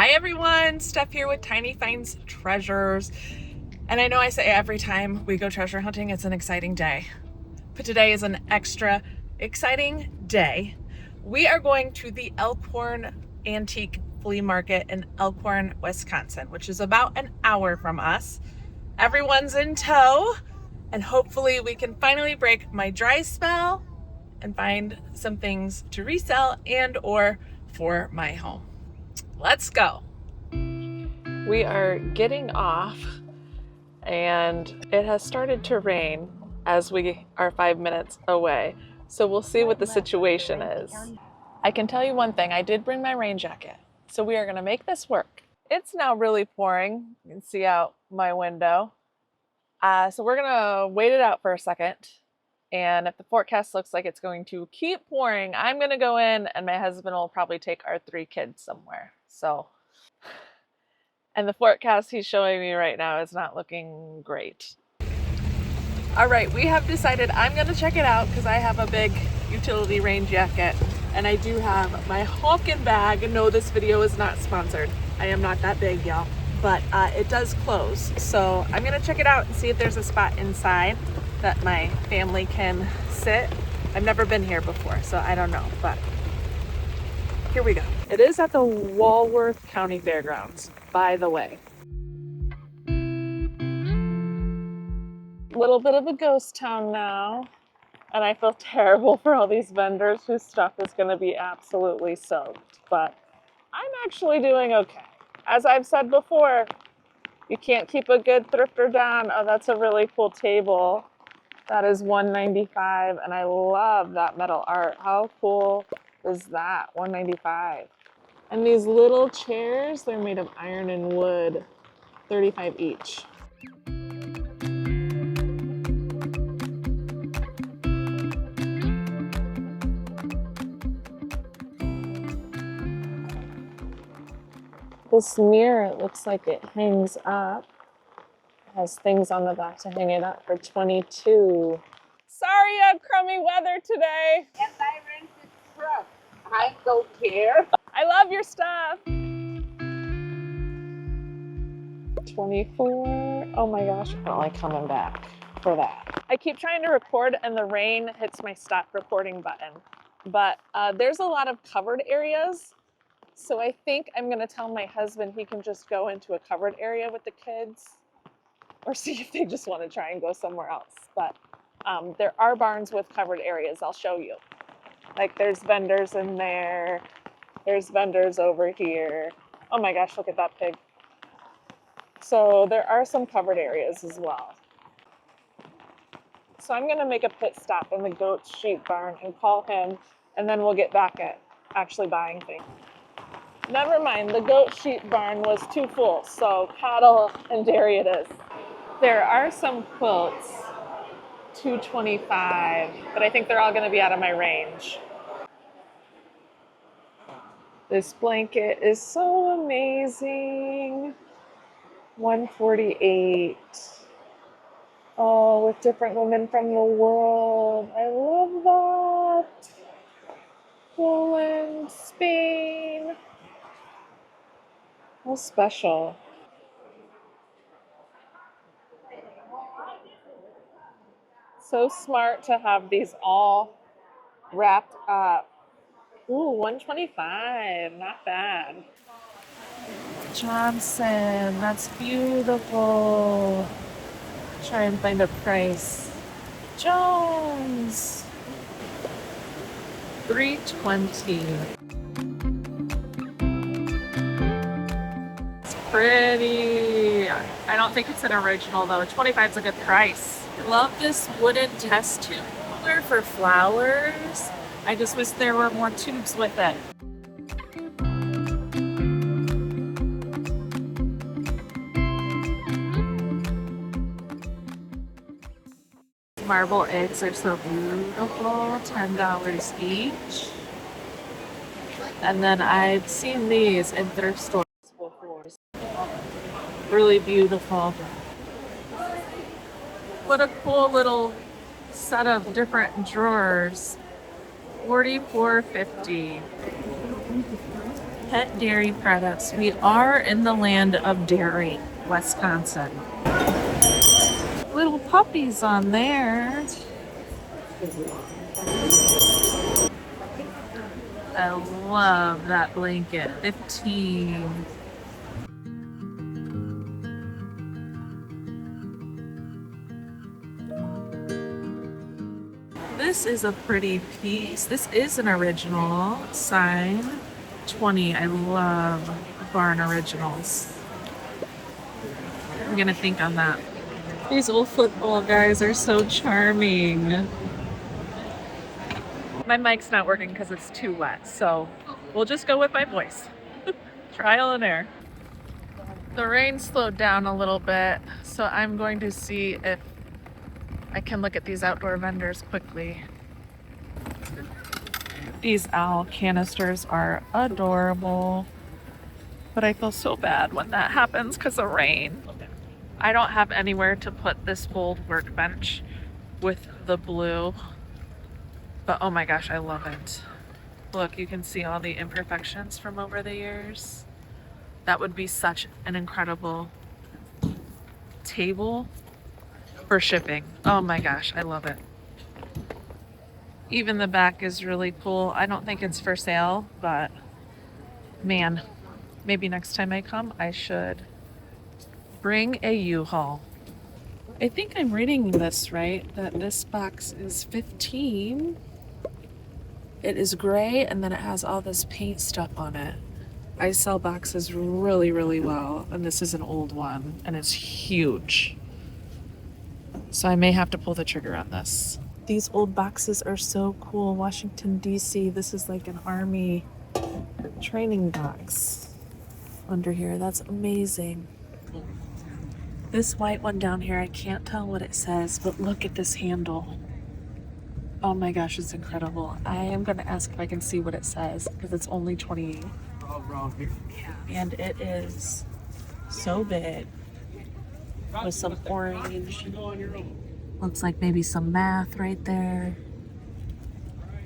Hi everyone, Steph here with Tiny Finds Treasures. And I know I say every time we go treasure hunting, it's an exciting day. But today is an extra exciting day. We are going to the Elkhorn Antique Flea Market in Elkhorn, Wisconsin, which is about an hour from us. Everyone's in tow, and hopefully we can finally break my dry spell and find some things to resell and or for my home. Let's go. We are getting off and it has started to rain as we are 5 minutes away. So we'll see what the situation is. I can tell you one thing, I did bring my rain jacket. So we are gonna make this work. It's now really pouring. You can see out my window. So we're gonna wait it out for a second. And if the forecast looks like it's going to keep pouring, I'm gonna go in and my husband will probably take our 3 kids somewhere. And the forecast he's showing me right now is not looking great. All right, we have decided I'm gonna check it out because I have a big utility rain jacket and I do have my Hawken bag. No, this video is not sponsored. I am not that big, y'all, but it does close. So I'm gonna check it out and see if there's a spot inside that my family can sit. I've never been here before, so I don't know, but here we go. It is at the Walworth County Fairgrounds, by the way. Little bit of a ghost town now, and I feel terrible for all these vendors whose stuff is going to be absolutely soaked, but I'm actually doing okay. As I've said before, you can't keep a good thrifter down. Oh, that's a really cool table. That is $195, and I love that metal art. How cool is that? $195. And these little chairs, they're made of iron and wood, $35 each. This mirror, it looks like it hangs up. It has things on the back to hang it up for $22. Sorry you had crummy weather today. Yes, I rented truck. I don't care. I love your stuff. 24. Oh my gosh, I don't like coming back for that. I keep trying to record and the rain hits my stop recording button. But there's a lot of covered areas. So I think I'm gonna tell my husband he can just go into a covered area with the kids or see if they just wanna try and go somewhere else. But there are barns with covered areas, I'll show you. Like there's vendors in there. There's vendors over here. Oh my gosh, look at that pig. So there are some covered areas as well. So I'm gonna make a pit stop in the goat sheep barn and call him, and then we'll get back at actually buying things. Never mind, the goat sheep barn was too full, so cattle and dairy it is. There are some quilts, $225, but I think they're all gonna be out of my range. This blanket is so amazing. $148. Oh, with different women from the world. I love that. Poland, Spain. How special. So smart to have these all wrapped up. Ooh, $125, not bad. Johnson, that's beautiful. Try and find a price. Jones, $320. It's pretty. I don't think it's an original though. $25 is a good price. Love this wooden test tube holder for flowers. I just wish there were more tubes with it. Marble eggs are so beautiful, $10 each. And then I've seen these in thrift stores before. Really beautiful. What a cool little set of different drawers. $44.50. pet dairy products. We are in the land of dairy, Wisconsin. Little puppies on there. I love that blanket. 15. This is a pretty piece. This is an original sign. 20. I love barn originals. I'm gonna think on that. These old football guys are so charming. My mic's not working because it's too wet, so we'll just go with my voice. Trial and error. The rain slowed down a little bit, so I'm going to see if I can look at these outdoor vendors quickly. These owl canisters are adorable, but I feel so bad when that happens because of rain. I don't have anywhere to put this old workbench with the blue, but oh my gosh, I love it. Look, you can see all the imperfections from over the years. That would be such an incredible table for shipping. Oh my gosh, I love it. Even the back is really cool. I don't think it's for sale, but man, maybe next time I come, I should bring a U-Haul. I think I'm reading this right, that this box is 15. It is gray and then it has all this paint stuff on it. I sell boxes really, really well, and this is an old one and it's huge. So I may have to pull the trigger on this. These old boxes are so cool. Washington, D.C. This is like an army training box under here. That's amazing. This white one down here, I can't tell what it says, but look at this handle. Oh my gosh, it's incredible. I am going to ask if I can see what it says because it's only 28. Yeah, and it is so big with some orange. Looks like maybe some math right there.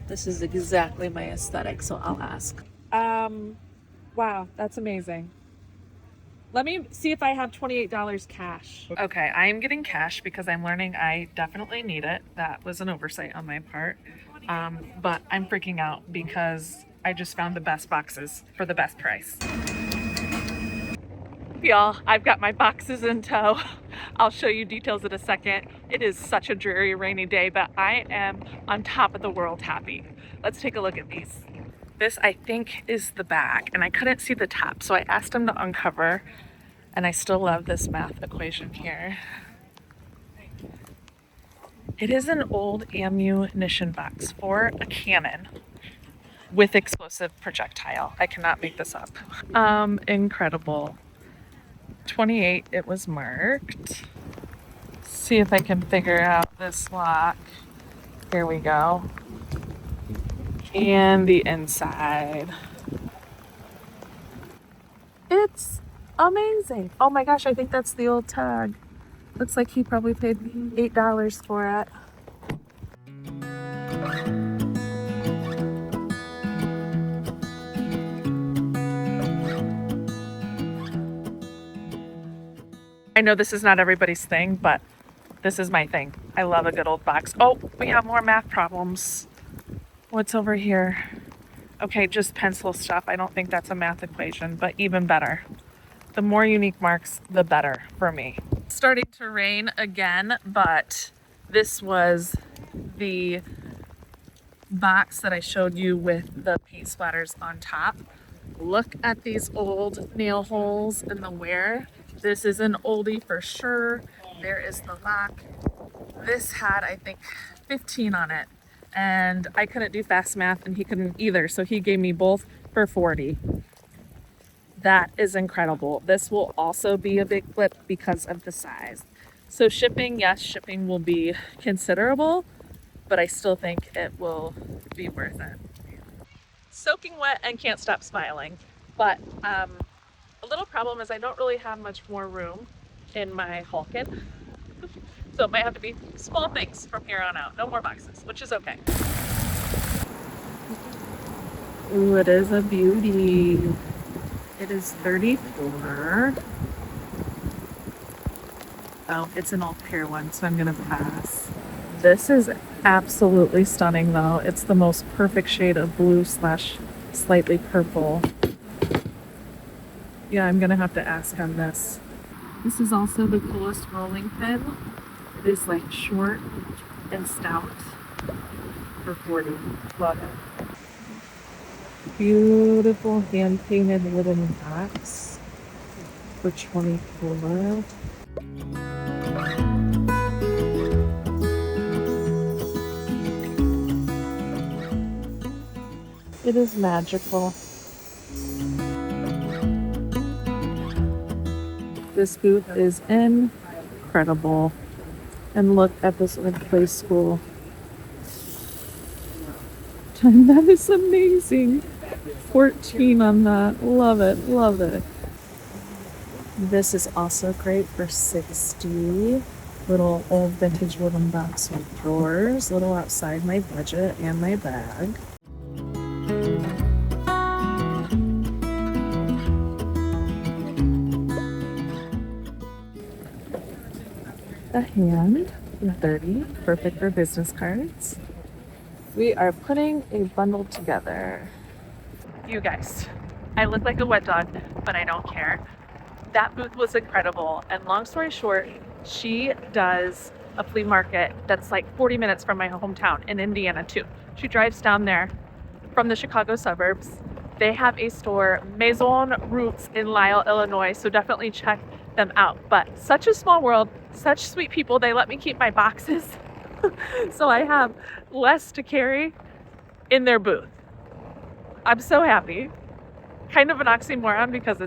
This is exactly my aesthetic, so I'll ask. Wow, that's amazing. Let me see if I have $28 cash. Okay, I am getting cash because I'm learning I definitely need it. That was an oversight on my part. But I'm freaking out because I just found the best boxes for the best price. Y'all, I've got my boxes in tow. I'll show you details in a second. It is such a dreary, rainy day, but I am on top of the world happy. Let's take a look at these. This, I think, is the back, and I couldn't see the top, so I asked him to uncover, and I still love this math equation here. It is an old ammunition box for a cannon with explosive projectile. I cannot make this up. Incredible. 28, it was marked. See if I can figure out this lock. Here we go. And the inside. It's amazing. Oh my gosh, I think that's the old tag. Looks like he probably paid $8 for it. I know this is not everybody's thing, but this is my thing. I love a good old box. Oh, we have more math problems. What's over here? Okay, just pencil stuff. I don't think that's a math equation, but even better. The more unique marks, the better for me. It's starting to rain again, but this was the box that I showed you with the paint splatters on top. Look at these old nail holes in the wear. This is an oldie for sure. There is the lock. This had, I think, 15 on it. And I couldn't do fast math and he couldn't either. So he gave me both for 40. That is incredible. This will also be a big flip because of the size. So shipping, yes, shipping will be considerable, but I still think it will be worth it. Soaking wet and can't stop smiling. But a little problem is I don't really have much more room in my Hulkin. So it might have to be small things from here on out. No more boxes, which is okay. Ooh, it is a beauty. It is 34. Oh, it's an old pear one, so I'm gonna pass. This is absolutely stunning though. It's the most perfect shade of blue slash slightly purple. Yeah, I'm gonna have to ask on this. This is also the coolest rolling pin. It is like short and stout for 40. Love it. Beautiful hand painted wooden box for 24. It is magical. This booth is incredible. And look at this old play school. That is amazing. 14 on that. Love it. Love it. This is also great for 60. Little old vintage wooden box with drawers. Little outside my budget and my bag. The hand in 30. Perfect for business cards. We are putting a bundle together. You guys, I look like a wet dog, but I don't care. That booth was incredible. And long story short, she does a flea market that's like 40 minutes from my hometown in Indiana too. She drives down there from the Chicago suburbs. They have a store, Maison Roots in Lisle, Illinois, so definitely check them out. But such a small world, such sweet people. They let me keep my boxes. So I have less to carry in their booth. I'm so happy. Kind of an oxymoron because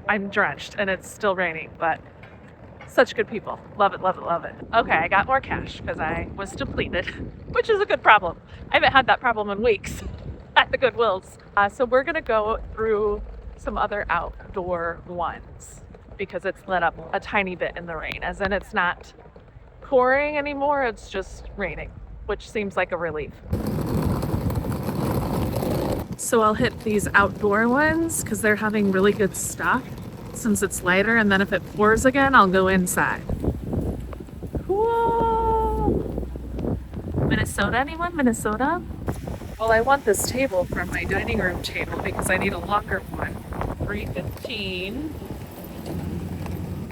I'm drenched and it's still raining, but such good people. Love it, love it, love it. Okay, I got more cash because I was depleted, which is a good problem. I haven't had that problem in weeks at the Goodwills. So we're gonna go through some other outdoor ones because it's let up a tiny bit in the rain, as in it's not pouring anymore, it's just raining, which seems like a relief. So I'll hit these outdoor ones because they're having really good stuff since it's lighter, and then if it pours again, I'll go inside. Cool! Minnesota, anyone? Minnesota? Well, I want this table for my dining room table because I need a longer one. $3.15.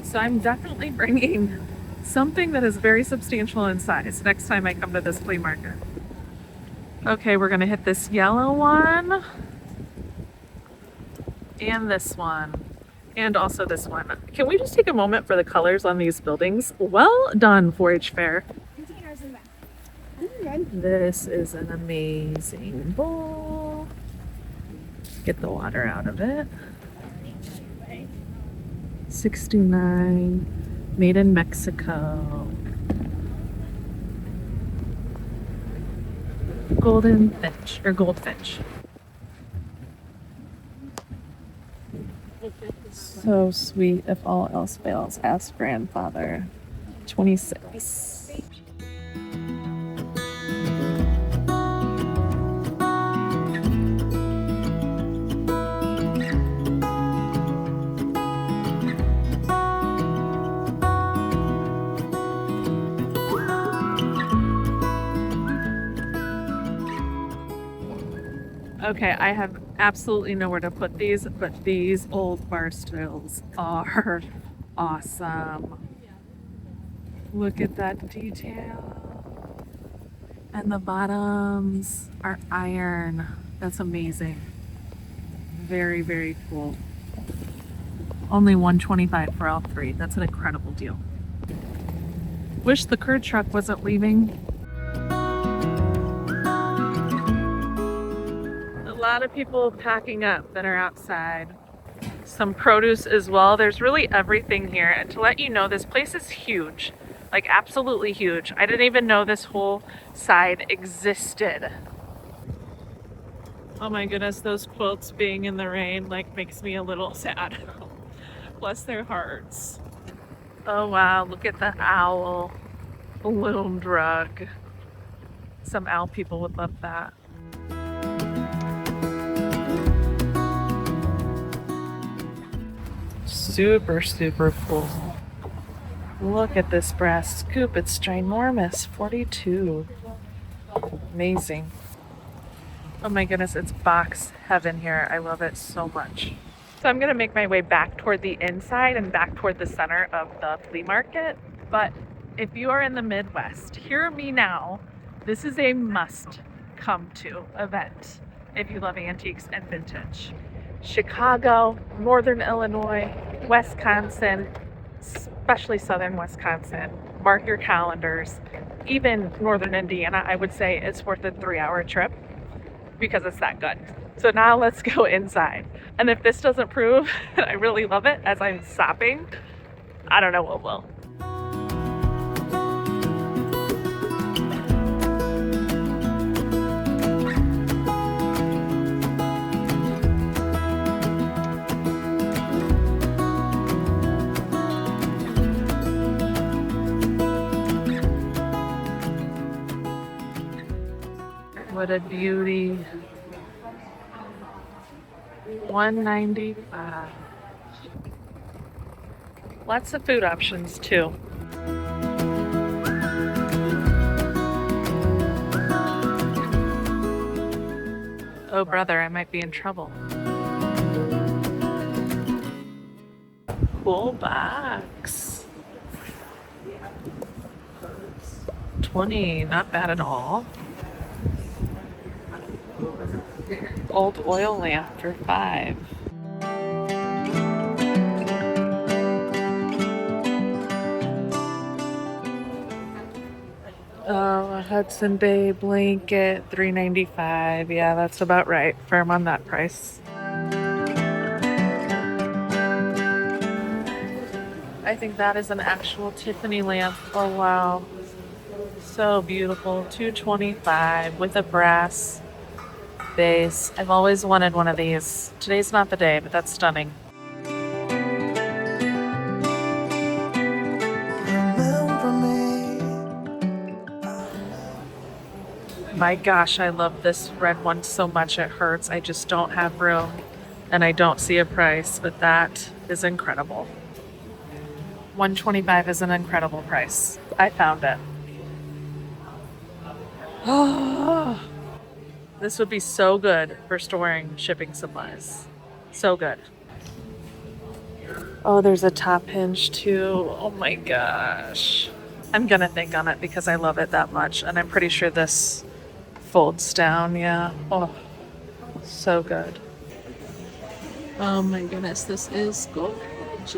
So I'm definitely bringing something that is very substantial in size next time I come to this flea market. Okay, we're gonna hit this yellow one and this one and also this one. Can we just take a moment for the colors on these buildings? Well done, 4-H Fair. This is an amazing bowl. Get the water out of it. $69. Made in Mexico. Golden finch or goldfinch. So sweet. If all else fails, ask grandfather. 26. Okay, I have absolutely nowhere to put these, but these old bar stools are awesome. Look at that detail. And the bottoms are iron. That's amazing. Very, very cool. Only $125 for all three. That's an incredible deal. Wish the curd truck wasn't leaving. A lot of people packing up that are outside. Some produce as well. There's really everything here. And to let you know, this place is huge. Like absolutely huge. I didn't even know this whole side existed. Oh my goodness, those quilts being in the rain like makes me a little sad. Bless their hearts. Oh wow, look at the owl balloon drug. Some owl people would love that. super, super cool. Look at this brass scoop. It's ginormous. 42. Amazing. Oh my goodness, it's box heaven here. I love it so much. So I'm gonna make my way back toward the inside and back toward the center of the flea market. But if you are in the Midwest, hear me now. This is a must come to event if you love antiques and vintage. Chicago, Northern Illinois, Wisconsin, especially Southern Wisconsin. Mark your calendars. Even Northern Indiana, I would say it's worth a 3-hour trip because it's that good. So now let's go inside. And if this doesn't prove that I really love it as I'm shopping, I don't know what will. What a beauty. $195. Lots of food options too. Oh brother, I might be in trouble. Cool box. 20, not bad at all. Old oil lamp for $5. Oh, a Hudson Bay blanket, $3.95. Yeah, that's about right. Firm on that price. I think that is an actual Tiffany lamp. Oh wow. So beautiful. $2.25 with a brass base. I've always wanted one of these. Today's not the day, but that's stunning. My gosh, I love this red one so much it hurts. I just don't have room and I don't see a price, but that is incredible. $125 is an incredible price. I found it. Oh. This would be so good for storing shipping supplies. So good. Oh, there's a top hinge too. Oh my gosh. I'm gonna think on it because I love it that much. And I'm pretty sure this folds down. Yeah. Oh, so good. Oh my goodness. This is gorgeous.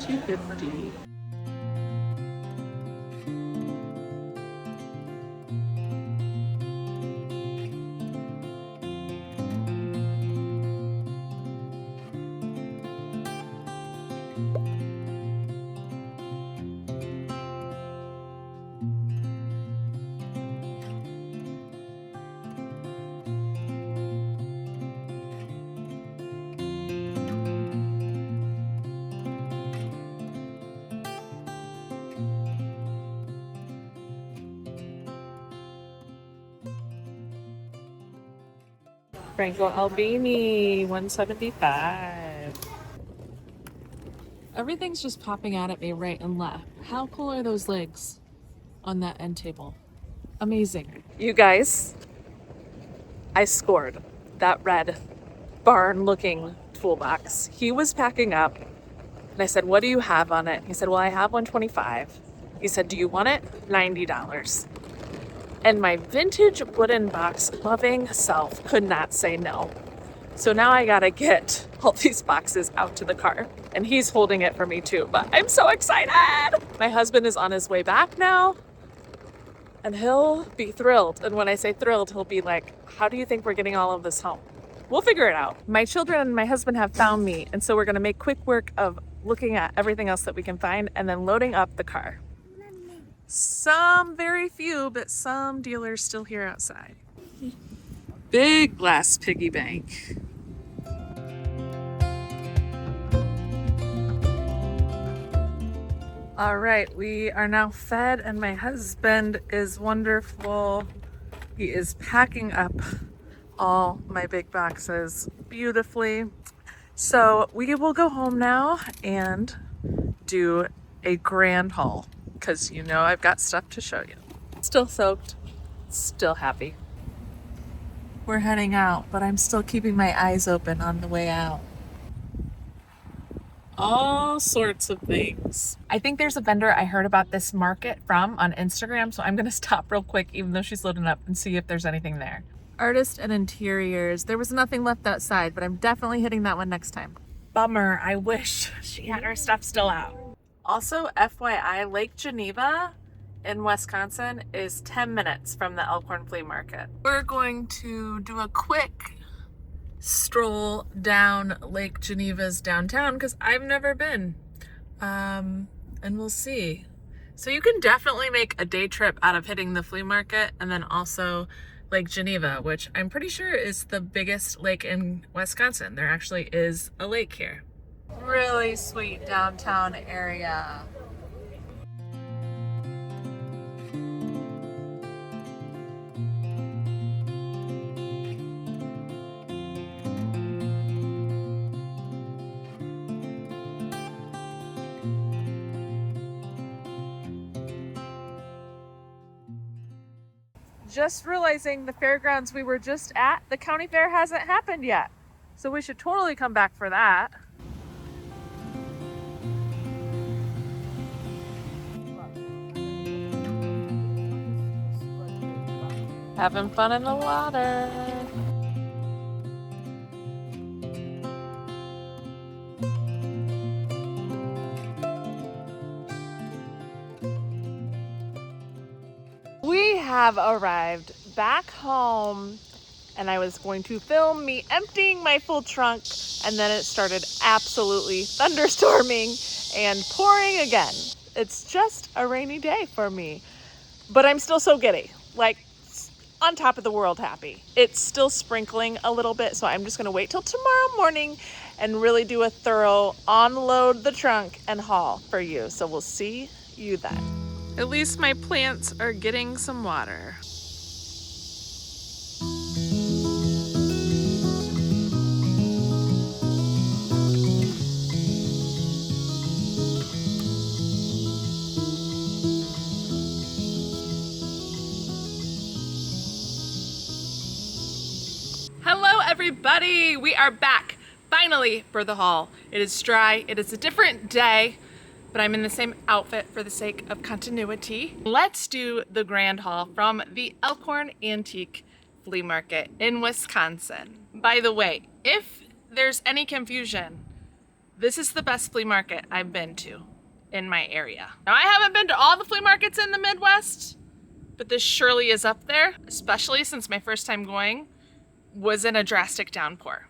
$2.50. Franco Albini, $175. Everything's just popping out at me right and left. How cool are those legs on that end table? Amazing. You guys, I scored that red barn looking toolbox. He was packing up and I said, what do you have on it? He said, well, I have $125. He said, do you want it? $90. And my vintage wooden box loving self could not say no. So now I gotta get all these boxes out to the car. And he's holding it for me too, but I'm so excited. My husband is on his way back now and he'll be thrilled. And when I say thrilled, he'll be like, how do you think we're getting all of this home? We'll figure it out. My children and my husband have found me. And so we're gonna make quick work of looking at everything else that we can find and then loading up the car. Some, very few, but some dealers still here outside. Big glass piggy bank. All right, we are now fed and my husband is wonderful. He is packing up all my big boxes beautifully. So we will go home now and do a grand haul because you know I've got stuff to show you. Still soaked, still happy. We're heading out, but I'm still keeping my eyes open on the way out. All sorts of things. I think there's a vendor I heard about this market from on Instagram, so I'm gonna stop real quick even though she's loading up and see if there's anything there. Artist and interiors. There was nothing left outside, but I'm definitely hitting that one next time. Bummer, I wish she had her stuff still out. Also, FYI, Lake Geneva in Wisconsin is 10 minutes from the Elkhorn Flea Market. We're going to do a quick stroll down Lake Geneva's downtown because I've never been. And we'll see. So you can definitely make a day trip out of hitting the flea market and then also Lake Geneva, which I'm pretty sure is the biggest lake in Wisconsin. There actually is a lake here. Really sweet downtown area. Just realizing the fairgrounds we were just at, the county fair hasn't happened yet. So we should totally come back for that. Having fun in the water. We have arrived back home and I was going to film me emptying my full trunk and then it started absolutely thunderstorming and pouring again. It's just a rainy day for me, but I'm still so giddy, like on top of the world happy. It's still sprinkling a little bit, so I'm just gonna wait till tomorrow morning and really do a thorough unload the trunk and haul for you. So we'll see you then. At least my plants are getting some water. Hello everybody, we are back finally for the haul. It is dry, it is a different day, but I'm in the same outfit for the sake of continuity. Let's do the grand haul from the Elkhorn Antique Flea Market in Wisconsin. By the way, if there's any confusion, this is the best flea market I've been to in my area. Now, I haven't been to all the flea markets in the Midwest, but this surely is up there, especially since my first time going was in a drastic downpour.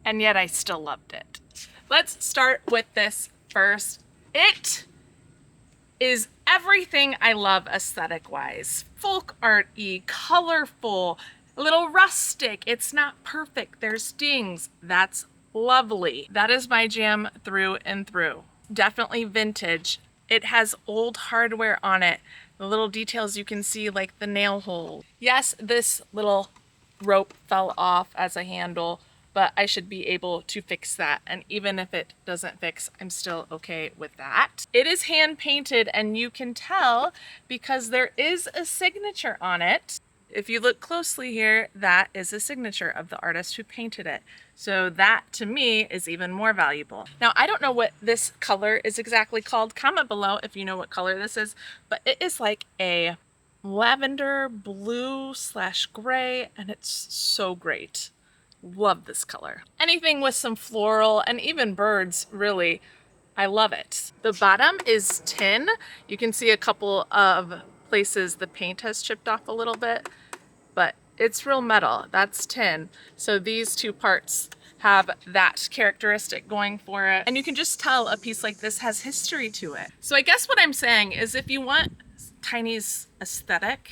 And yet I still loved it. Let's start with this first. It is everything I love aesthetic-wise. Folk art-y, colorful, a little rustic. It's not perfect, there's dings. That's lovely. That is my jam through and through. Definitely vintage. It has old hardware on it. The little details you can see, like the nail hole. Yes, this little rope fell off as a handle, but I should be able to fix that. And even if it doesn't fix, I'm still okay with that. It is hand painted and you can tell because there is a signature on it. If you look closely here, that is a signature of the artist who painted it. So that to me is even more valuable. Now, I don't know what this color is exactly called. Comment below if you know what color this is, but it is like a lavender blue / gray, and it's so great. Love this color. Anything with some floral and even birds, really, I love it. The bottom is tin. You can see a couple of places the paint has chipped off a little bit, but it's real metal. That's tin. So these two parts have that characteristic going for it. And you can just tell a piece like this has history to it. So I guess what I'm saying is if you want Tiny's aesthetic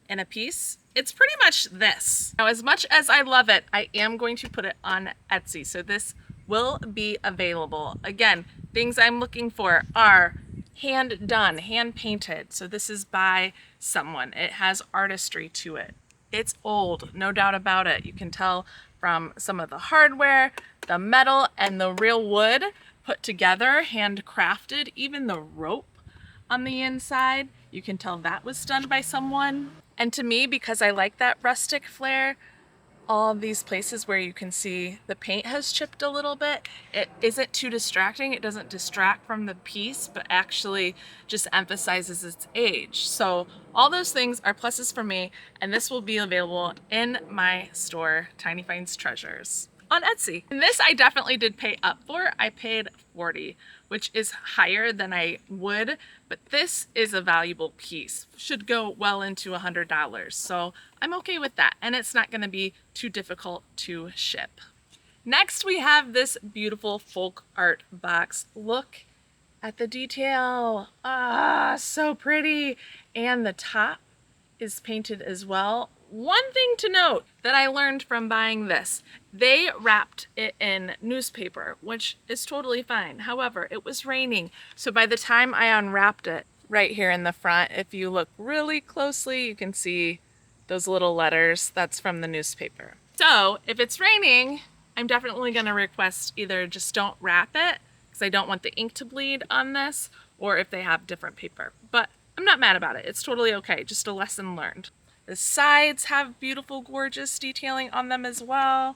in a piece, it's pretty much this. Now, as much as I love it, I am going to put it on Etsy. So this will be available. Again, things I'm looking for are hand done, hand painted. So this is by someone. It has artistry to it. It's old, no doubt about it. You can tell from some of the hardware, The metal and the real wood put together, handcrafted, even the rope on the inside. You can tell that was done by someone. And to me, because I like that rustic flair, all of these places where you can see the paint has chipped a little bit, it isn't too distracting. It doesn't distract from the piece, but actually just emphasizes its age. So all those things are pluses for me, and this will be available in my store, Tiny Finds Treasures, on Etsy. And this I definitely did pay up for. I paid $40, which is higher than I would, but this is a valuable piece. Should go well into $100. So I'm okay with that. And it's not gonna be too difficult to ship. Next, we have this beautiful folk art box. Look at the detail. Ah, so pretty. And the top is painted as well. One thing to note that I learned from buying this, they wrapped it in newspaper, which is totally fine. However, it was raining. So by the time I unwrapped it, right here in the front, if you look really closely, you can see those little letters. That's from the newspaper. So if it's raining, I'm definitely gonna request either just don't wrap it, because I don't want the ink to bleed on this, or if they have different paper. But I'm not mad about it. It's totally okay, just a lesson learned. The sides have beautiful, gorgeous detailing on them as well.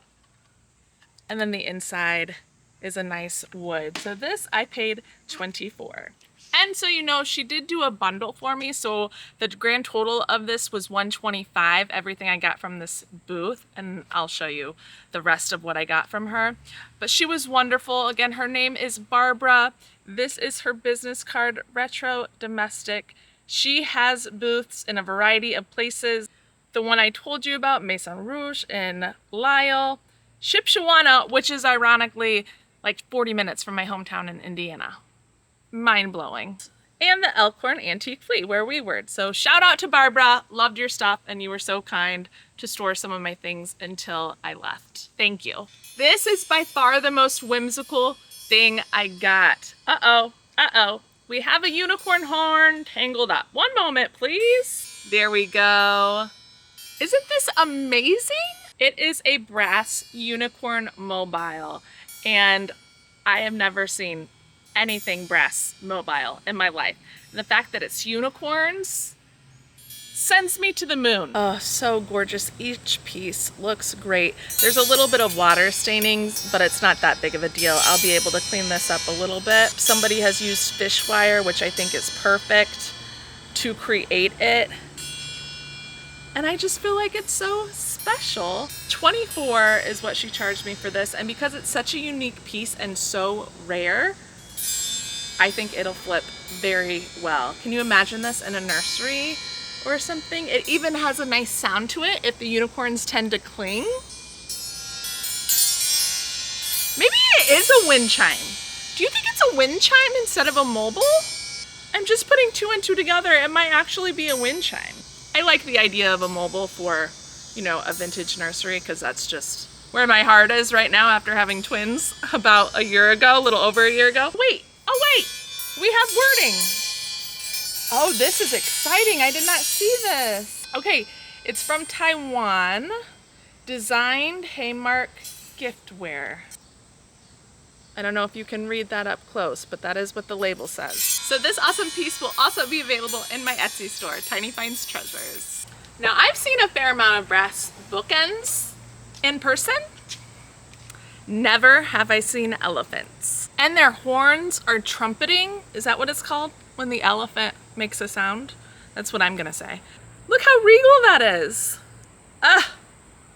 And then the inside is a nice wood. So this I paid $24. And so, you know, she did do a bundle for me. So the grand total of this was $125, everything I got from this booth. And I'll show you the rest of what I got from her. But she was wonderful. Again, her name is Barbara. This is her business card, Retro Domestic. She has booths in a variety of places. The one I told you about, Maison Roots in Lisle. Shipshewana, which is ironically like 40 minutes from my hometown in Indiana. Mind-blowing. And the Elkhorn Antique Flea, where we were. So shout out to Barbara. Loved your stuff, and you were so kind to store some of my things until I left. Thank you. This is by far the most whimsical thing I got. Uh-oh. We have a unicorn horn tangled up. One moment, please. There we go. Isn't this amazing? It is a brass unicorn mobile, and I have never seen anything brass mobile in my life. And the fact that it's unicorns sends me to the moon. Oh, so gorgeous. Each piece looks great. There's a little bit of water stainings, but it's not that big of a deal. I'll be able to clean this up a little bit. Somebody has used fish wire, which I think is perfect to create it. And I just feel like it's so special. $24 is what she charged me for this. And because it's such a unique piece and so rare, I think it'll flip very well. Can you imagine this in a nursery or something? It even has a nice sound to it if the unicorns tend to cling. Maybe it is a wind chime. Do you think it's a wind chime instead of a mobile? I'm just putting two and two together. It might actually be a wind chime. I like the idea of a mobile for, you know, a vintage nursery, because that's just where my heart is right now after having twins about a year ago, a little over a year ago. Wait, we have wording. Oh, this is exciting. I did not see this. Okay, it's from Taiwan. Designed Haymark giftware. I don't know if you can read that up close, but that is what the label says. So this awesome piece will also be available in my Etsy store, Tiny Finds Treasures. Now, I've seen a fair amount of brass bookends in person. Never have I seen elephants. And their horns are trumpeting. Is that what it's called? When the elephant makes a sound? That's what I'm gonna say. Look how regal that is. Ah,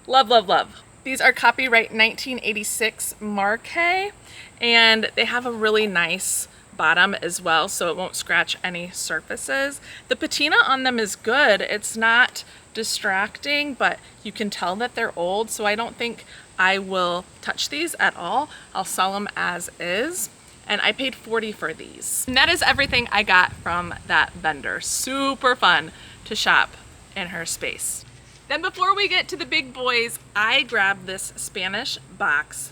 love, love, love. These are copyright 1986 Marquet, and they have a really nice bottom as well, so it won't scratch any surfaces. The patina on them is good. It's not distracting, but you can tell that they're old, so I don't think I will touch these at all. I'll sell them as is, and I paid $40 for these. And that is everything I got from that vendor. Super fun to shop in her space. Then before we get to the big boys, I grabbed this Spanish box.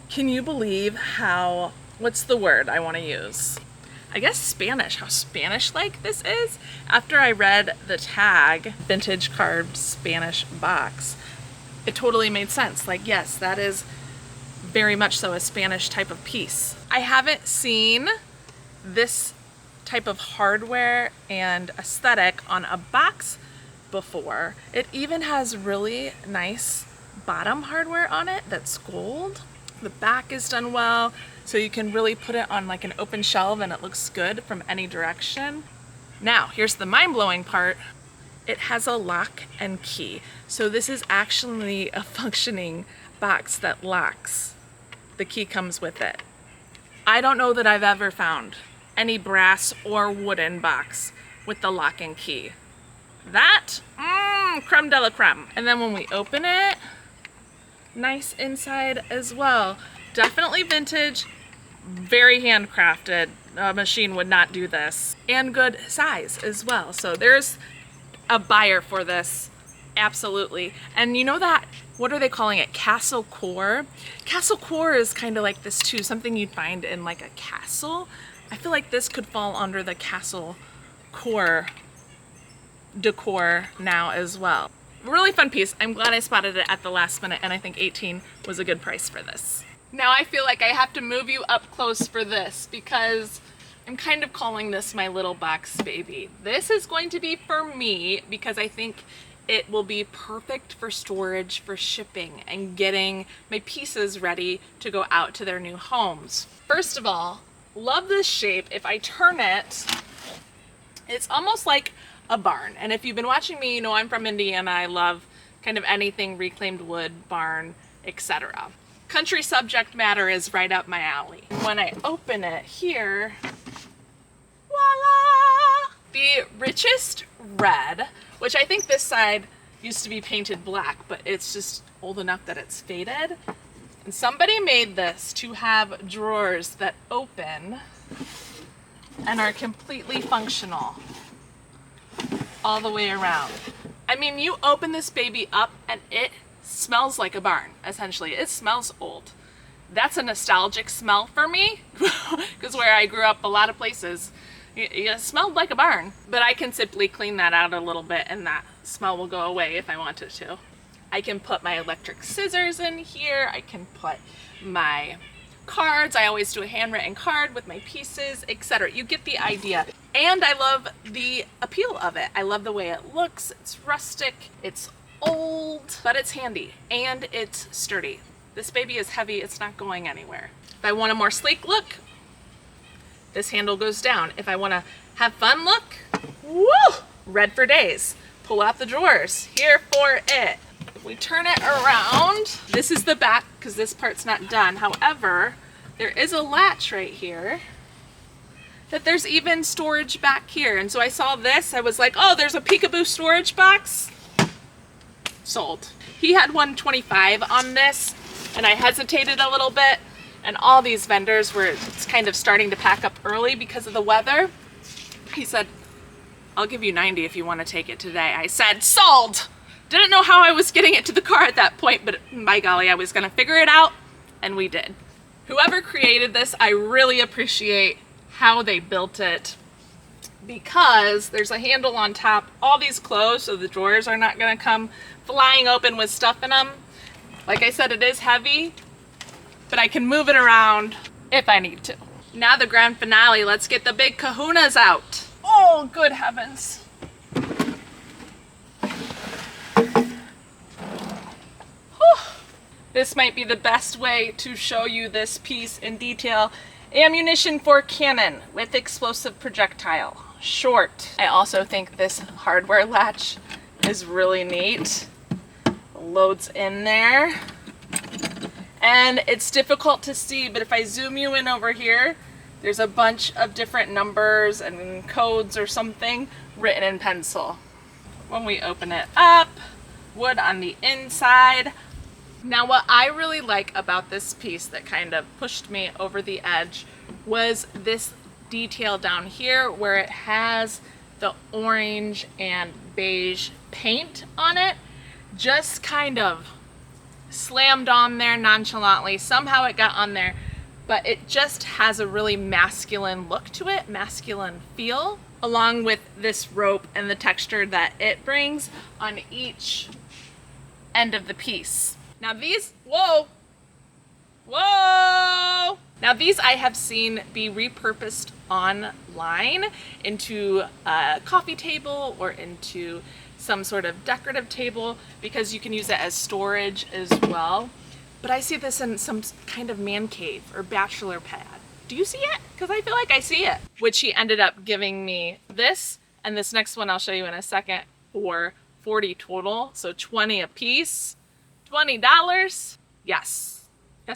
Can you believe how, what's the word I want to use? I guess Spanish, how Spanish-like this is. After I read the tag, vintage carved Spanish box, it totally made sense. Like, yes, that is very much so a Spanish type of piece. I haven't seen this type of hardware and aesthetic on a box before. It even has really nice bottom hardware on it that's gold. The back is done well, so you can really put it on like an open shelf and it looks good from any direction. Now, here's the mind-blowing part. It has a lock and key. So this is actually a functioning box that locks. The key comes with it. I don't know that I've ever found any brass or wooden box with the lock and key. That, creme de la creme. And then when we open it, nice inside as well. Definitely vintage, very handcrafted. A machine would not do this. And good size as well. So there's a buyer for this, absolutely. And you know that, what are they calling it? Castle core? Castle core is kind of like this too, something you'd find in like a castle. I feel like this could fall under the castle core decor now as well. Really fun piece. I'm glad I spotted it at the last minute, and I think 18 was a good price for this. Now I feel like I have to move you up close for this because I'm kind of calling this my little box baby. This is going to be for me because I think it will be perfect for storage, for shipping, and getting my pieces ready to go out to their new homes. First of all, love this shape. If I turn it, it's almost like a barn. And if you've been watching me, you know I'm from Indiana. I love kind of anything reclaimed wood, barn, etc. Country subject matter is right up my alley. When I open it here, voila! The richest red, which I think this side used to be painted black, but it's just old enough that it's faded. And somebody made this to have drawers that open and are completely functional all the way around. I mean, you open this baby up and it smells like a barn, essentially. It smells old. That's a nostalgic smell for me, because where I grew up, a lot of places, it smelled like a barn. But I can simply clean that out a little bit and that smell will go away if I wanted to. I can put my electric scissors in here. I can put my cards. I always do a handwritten card with my pieces, etc. You get the idea. And I love the appeal of it. I love the way it looks. It's rustic, it's old, but it's handy and it's sturdy. This baby is heavy, it's not going anywhere. If I want a more sleek look, this handle goes down. If I want to have fun look, woo, red for days. Pull out the drawers, here for it. If we turn it around, this is the back because this part's not done. However, there is a latch right here that there's even storage back here. And so I saw this, I was like, oh, there's a peekaboo storage box. Sold. He had 125 on this and I hesitated a little bit, and all these vendors were kind of starting to pack up early because of the weather. He said, I'll give you 90 if you want to take it today. I said, sold! Didn't know how I was getting it to the car at that point, but by golly, I was gonna figure it out, and we did. Whoever created this, I really appreciate how they built it, because there's a handle on top, all these closed, so the drawers are not gonna come flying open with stuff in them. Like I said, it is heavy, but I can move it around if I need to. Now the grand finale, let's get the big kahunas out. Oh, good heavens. Whew. This might be the best way to show you this piece in detail. Ammunition for cannon with explosive projectile. Short. I also think this hardware latch is really neat. Loads in there. And it's difficult to see, but if I zoom you in over here, there's a bunch of different numbers and codes or something written in pencil. When we open it up, wood on the inside. Now what I really like about this piece that kind of pushed me over the edge was this detail down here where it has the orange and beige paint on it. Just kind of slammed on there nonchalantly. Somehow it got on there, but it just has a really masculine look to it, masculine feel, along with this rope and the texture that it brings on each end of the piece. Now these, whoa, Whoa! Now these I have seen be repurposed online into a coffee table or into some sort of decorative table because you can use it as storage as well. But I see this in some kind of man cave or bachelor pad. Do you see it? Because I feel like I see it. Which he ended up giving me this and this next one I'll show you in a second for $40 total. So 20 a piece, $20. Yes,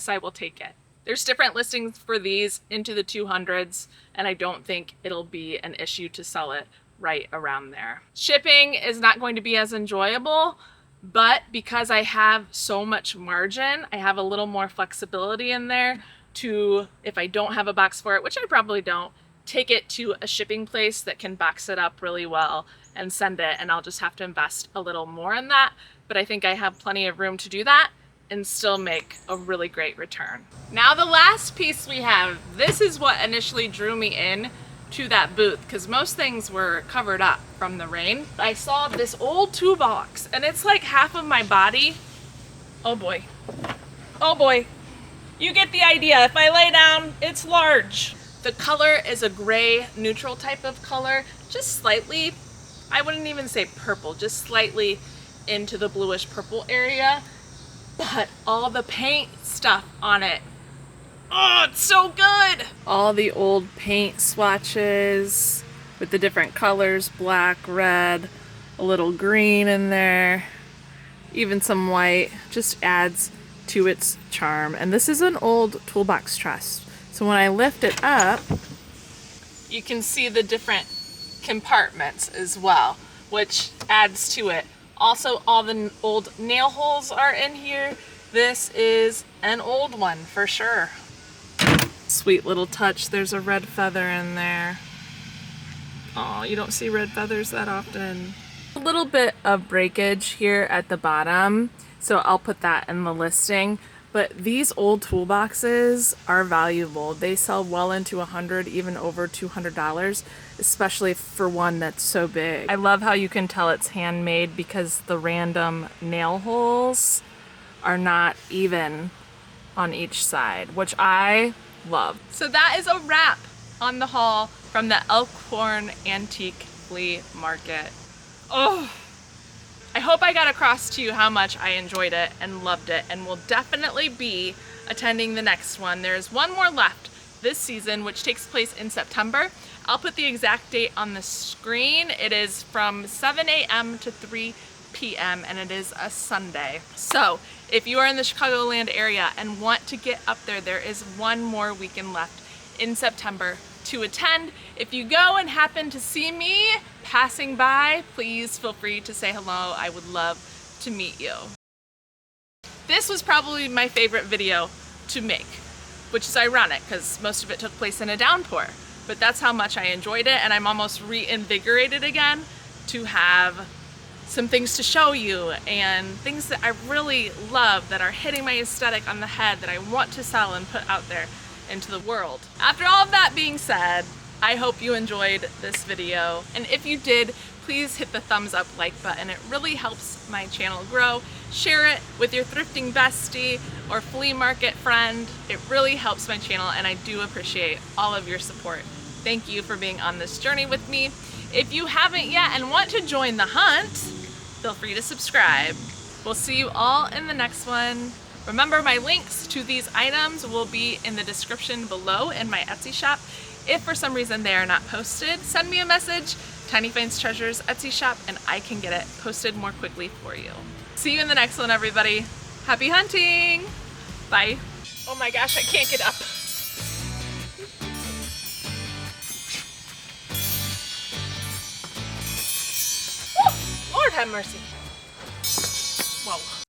I will take it. There's different listings for these into the 200s, and I don't think it'll be an issue to sell it right around there. Shipping is not going to be as enjoyable, but because I have so much margin, I have a little more flexibility in there to, if I don't have a box for it, which I probably don't, take it to a shipping place that can box it up really well and send it, and I'll just have to invest a little more in that. But I think I have plenty of room to do that and still make a really great return. Now the last piece we have, this is what initially drew me in to that booth because most things were covered up from the rain. I saw this old toolbox and it's like half of my body. Oh boy. Oh boy. You get the idea. If I lay down, it's large. The color is a gray neutral type of color, just slightly, I wouldn't even say purple, just slightly into the bluish purple area. But all the paint stuff on it, oh, it's so good! All the old paint swatches with the different colors, black, red, a little green in there, even some white, just adds to its charm. And this is an old toolbox chest. So when I lift it up, you can see the different compartments as well, which adds to it. Also, all the old nail holes are in here. This is an old one for sure. Sweet little touch. There's a red feather in there. Oh, you don't see red feathers that often. A little bit of breakage here at the bottom, so I'll put that in the listing. But these old toolboxes are valuable. They sell well into $100, even over $200, especially for one that's so big. I love how you can tell it's handmade because the random nail holes are not even on each side, which I love. So that is a wrap on the haul from the Elkhorn Antique Flea Market. Oh, I hope I got across to you how much I enjoyed it and loved it, and will definitely be attending the next one. There's one more left this season, which takes place in September. I'll put the exact date on the screen. It is from 7 a.m. to 3 p.m. and it is a Sunday. So if you are in the Chicagoland area and want to get up there, there is one more weekend left in September to attend. If you go and happen to see me passing by, please feel free to say hello. I would love to meet you. This was probably my favorite video to make, which is ironic because most of it took place in a downpour, but that's how much I enjoyed it, and I'm almost reinvigorated again to have some things to show you and things that I really love that are hitting my aesthetic on the head that I want to sell and put out there into the world. After all of that being said, I hope you enjoyed this video, and if you did, please hit the thumbs up like button. It really helps my channel grow. Share it with your thrifting bestie or flea market friend. It really helps my channel, and I do appreciate all of your support. Thank you for being on this journey with me. If you haven't yet and want to join the hunt, feel free to subscribe. We'll see you all in the next one. Remember, my links to these items will be in the description below in my Etsy shop. If for some reason they are not posted, send me a message, Tiny Finds Treasures Etsy shop, and I can get it posted more quickly for you. See you in the next one, everybody. Happy hunting! Bye. Oh my gosh, I can't get up. Woo! Lord have mercy. Whoa.